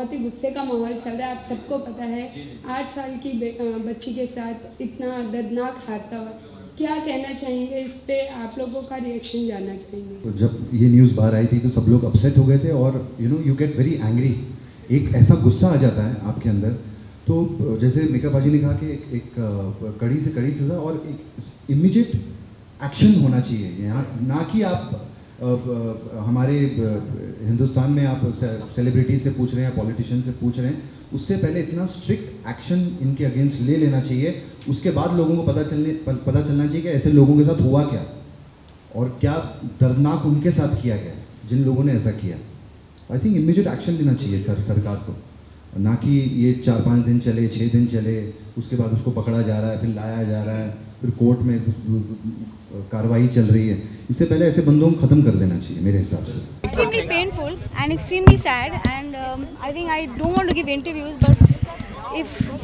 बहुत ही गुस्से का माहौल चल रहा है। आप सबको पता है 8 साल की बच्ची के साथ इतना दर्दनाक हादसा हुआ। क्या कहना चाहेंगे इस पे, आप लोगों का रिएक्शन जानना चाहेंगे। तो जब ये न्यूज़ बाहर आई थी तो सब लोग अपसेट हो गए थे और यू गेट वेरी एंग्री। एक ऐसा गुस्सा आ जाता है आपके अंदर। तो जैसे मीका बाजी ने कहा कि एक कड़ी से कड़ी सज़ा और एक इमीडिएट एक्शन होना चाहिए यहाँ, ना कि आप हमारे हिंदुस्तान में आप सेलिब्रिटी से पूछ रहे हैं, पॉलिटिशियन से पूछ रहे हैं। उससे पहले इतना स्ट्रिक्ट एक्शन इनके अगेंस्ट ले लेना चाहिए। उसके बाद लोगों को पता चलना चाहिए कि ऐसे लोगों के साथ हुआ क्या और क्या दर्दनाक उनके साथ किया गया जिन लोगों ने ऐसा किया। आई थिंक इमीडिएट एक्शन लेना चाहिए सरकार को, ना कि ये 4-5 दिन चले, 6 दिन चले, उसके बाद उसको पकड़ा जा रहा है, फिर लाया जा रहा है, फिर कोर्ट में कार्रवाई चल रही है। इससे पहले ऐसे बंदों को ख़त्म कर देना चाहिए मेरे हिसाब से। Extremely painful and extremely sad, and I think I don't want to give interviews, but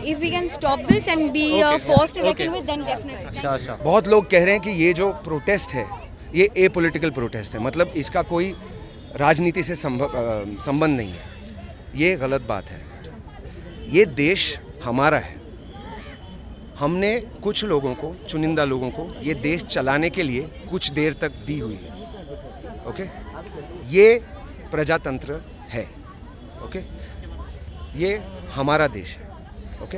if we can stop this and be forced to reckon with, then definitely. बहुत लोग कह रहे हैं कि ये जो प्रोटेस्ट है ये एपॉलिटिकल प्रोटेस्ट है, मतलब इसका कोई राजनीति से संबंध नहीं है। ये गलत बात है। ये देश हमारा है। हमने कुछ लोगों को, चुनिंदा लोगों को ये देश चलाने के लिए कुछ देर तक दी हुई है। ओके, ये प्रजातंत्र है। ओके, ये हमारा देश है। ओके,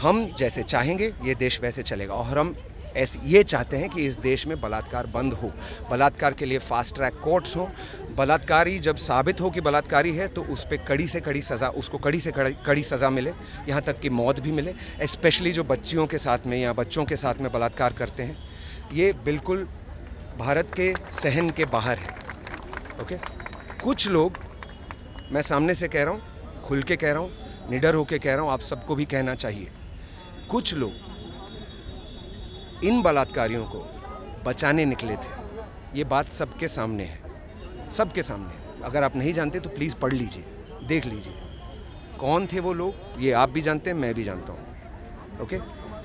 हम जैसे चाहेंगे ये देश वैसे चलेगा और हम ऐसे ये चाहते हैं कि इस देश में बलात्कार बंद हो, बलात्कार के लिए फास्ट ट्रैक कोर्ट्स हो। बलात्कारी जब साबित हो कि बलात्कारी है तो उस पर कड़ी से कड़ी सज़ा, उसको कड़ी से कड़ी सज़ा मिले, यहाँ तक कि मौत भी मिले। स्पेशली जो बच्चियों के साथ में या बच्चों के साथ में बलात्कार करते हैं, ये बिल्कुल भारत के सहन के बाहर है। ओके, कुछ लोग, मैं सामने से कह रहा हूँ, खुल के कह रहा हूँ, निडर होके कह रहा हूँ, आप सबको भी कहना चाहिए, कुछ लोग इन बलात्कारियों को बचाने निकले थे। ये बात सबके सामने है, सबके सामने है। अगर आप नहीं जानते तो प्लीज़ पढ़ लीजिए, देख लीजिए कौन थे वो लोग। ये आप भी जानते हैं, मैं भी जानता हूँ। ओके,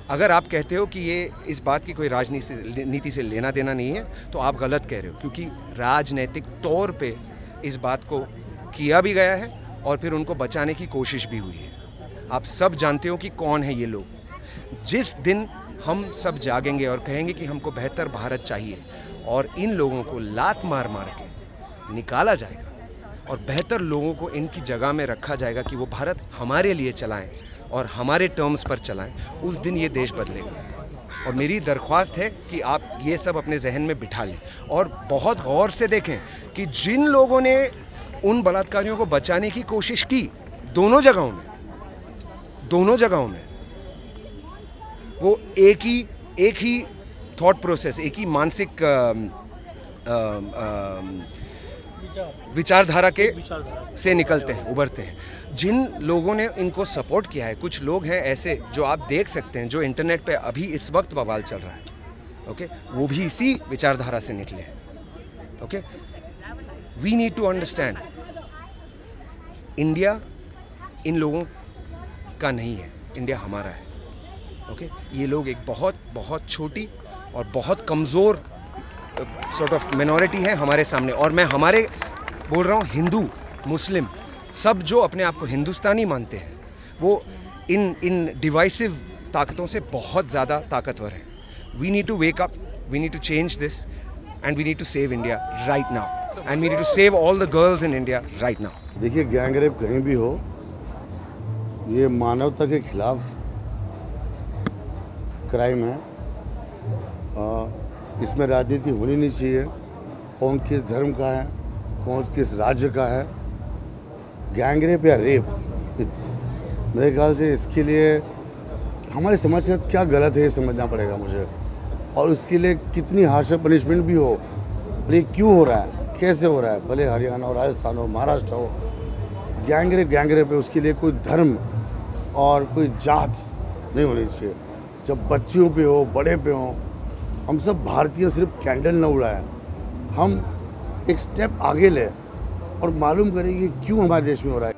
अगर आप कहते हो कि ये इस बात की कोई राजनीति से लेना देना नहीं है तो आप गलत कह रहे हो, क्योंकि राजनीतिक तौर पे इस बात को किया भी गया है और फिर उनको बचाने की कोशिश भी हुई है। आप सब जानते हो कि कौन है ये लोग। जिस दिन हम सब जागेंगे और कहेंगे कि हमको बेहतर भारत चाहिए और इन लोगों को लात मार मार के निकाला जाएगा और बेहतर लोगों को इनकी जगह में रखा जाएगा कि वो भारत हमारे लिए चलाएं और हमारे टर्म्स पर चलाएं, उस दिन ये देश बदलेगा। और मेरी दरख्वास्त है कि आप ये सब अपने जहन में बिठा लें और बहुत गौर से देखें कि जिन लोगों ने उन बलात्कारियों को बचाने की कोशिश की, दोनों जगहों में वो एक ही थॉट प्रोसेस, एक ही मानसिक विचारधारा के से निकलते हैं, उभरते हैं। जिन लोगों ने इनको सपोर्ट किया है, कुछ लोग हैं ऐसे जो आप देख सकते हैं, जो इंटरनेट पे अभी इस वक्त बवाल चल रहा है। ओके, वो भी इसी विचारधारा से निकले हैं। Okay, we need to understand, India इन लोगों का नहीं है, इंडिया हमारा है। ओके, ये लोग एक बहुत बहुत छोटी और बहुत कमज़ोर सॉर्ट ऑफ मिनॉरिटी है हमारे सामने। और मैं हमारे बोल रहा हूँ, हिंदू मुस्लिम सब जो अपने आप को हिंदुस्तानी मानते हैं, वो इन डिवाइसिव ताकतों से बहुत ज़्यादा ताकतवर है। We need to wake up, we need to change this and we need to save India right now and we need to save all the girls in India right now. देखिए, gang rape कहीं भी हो, ये मानवता के खिलाफ crime है। इसमें राजनीति होनी नहीं चाहिए। कौन किस धर्म का है, कौन किस राज्य का है। गैंग रेप या रेप, मेरे ख्याल से इसके लिए हमारे समाज के साथ क्या गलत है ये समझना पड़ेगा मुझे, और उसके लिए कितनी हार्श पनिशमेंट भी हो। ये क्यों हो रहा है, कैसे हो रहा है, भले हरियाणा हो, राजस्थान हो, महाराष्ट्र हो, गैंग रेप है। उसके लिए कोई धर्म और कोई जात नहीं होनी चाहिए। जब बच्चियों पे हो, बड़े पे हो, हम सब भारतीय सिर्फ कैंडल न उड़ाएं, हम एक स्टेप आगे लें और मालूम करें कि क्यों हमारे देश में हो रहा है।